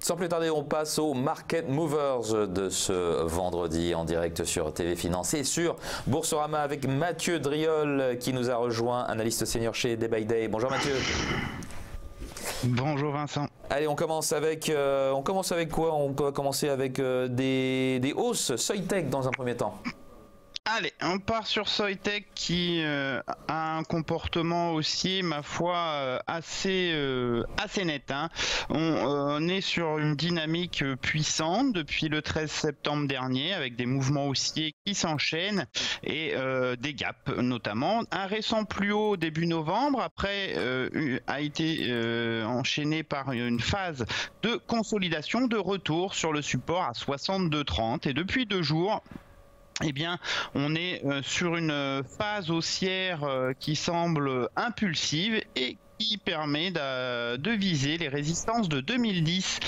Sans plus tarder, on passe aux Market Movers de ce vendredi en direct sur TV Finance et sur Boursorama avec Mathieu Driol qui nous a rejoint, analyste senior chez Day by Day. Bonjour Mathieu. Bonjour Vincent. Allez, on commence avec quoi? On peut commencer avec des hausses Soitec dans un premier temps. Allez, on part sur Soitec qui a un comportement haussier, ma foi, assez net. Hein. On est sur une dynamique puissante depuis le 13 septembre dernier, avec des mouvements haussiers qui s'enchaînent et des gaps notamment. Un récent plus haut début novembre, après a été enchaîné par une phase de consolidation, de retour sur le support à 62,30 et depuis 2 jours, eh bien, on est sur une phase haussière qui semble impulsive et qui permet de viser les résistances de 2010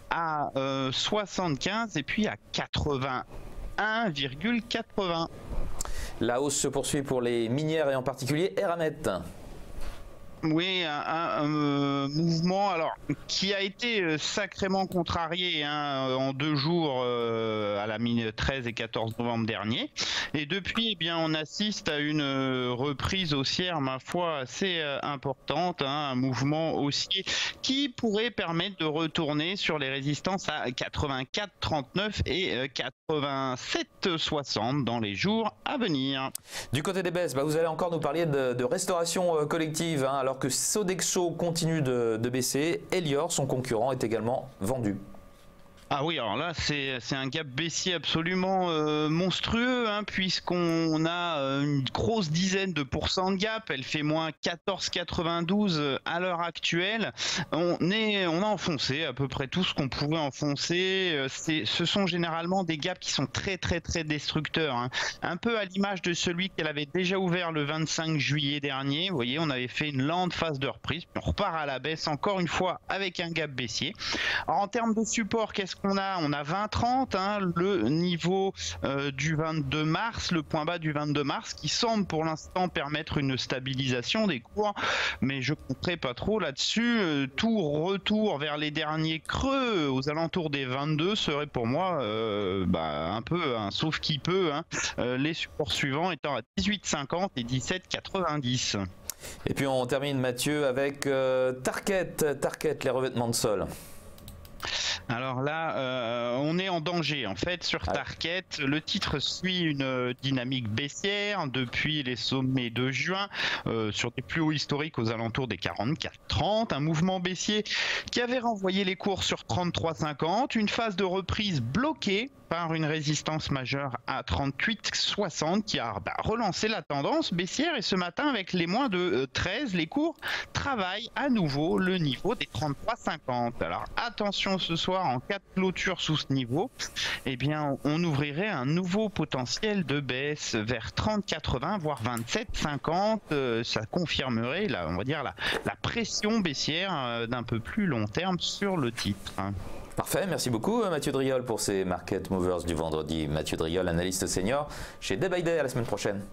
à 75 et puis à 81,80. La hausse se poursuit pour les minières et en particulier Eramet. Oui, un mouvement qui a été sacrément contrarié en 2 jours à la 13 et 14 novembre dernier. Et depuis, eh bien, on assiste à une reprise haussière, ma foi, assez importante, un mouvement haussier qui pourrait permettre de retourner sur les résistances à 84,39 et 87,60 dans les jours à venir. Du côté des baisses, vous allez encore nous parler de restauration collective, alors que Sodexo continue de baisser. Elior, son concurrent, est également vendu. Ah oui, alors là, c'est un gap baissier absolument monstrueux, puisqu'on a une grosse dizaine de pourcents de gap. Elle fait moins 14,92 à l'heure actuelle. On a enfoncé à peu près tout ce qu'on pouvait enfoncer. Ce sont généralement des gaps qui sont très destructeurs. Un peu à l'image de celui qu'elle avait déjà ouvert le 25 juillet dernier. Vous voyez, on avait fait une lente phase de reprise. Puis on repart à la baisse encore une fois avec un gap baissier. Alors en termes de support, qu'est-ce qu'on a? On a 20,30, le niveau du 22 mars, le point bas du 22 mars qui semble pour l'instant permettre une stabilisation des cours, mais je ne compterai pas trop là-dessus. Tout retour vers les derniers creux aux alentours des 22 serait pour moi un peu un sauf qui peut, les supports suivants étant à 18,50 et 17,90. Et puis on termine Mathieu avec Tarkett, les revêtements de sol. Alors là, on est en danger en fait sur Tarkett. Le titre suit une dynamique baissière depuis les sommets de juin sur des plus hauts historiques aux alentours des 44,30. Un mouvement baissier qui avait renvoyé les cours sur 33,50. Une phase de reprise bloquée par une résistance majeure à 38,60 qui a relancé la tendance baissière. Et ce matin, avec les moins de 13, les cours travaillent à nouveau le niveau des 33,50. Alors attention ce soir, en cas de clôture sous ce niveau, eh bien, on ouvrirait un nouveau potentiel de baisse vers 30,80 voire 27,50. Ça confirmerait on va dire la pression baissière d'un peu plus long terme sur le titre. Parfait, merci beaucoup Mathieu Driol pour ces Market Movers du vendredi. Mathieu Driol, analyste senior chez Day by Day. À la semaine prochaine.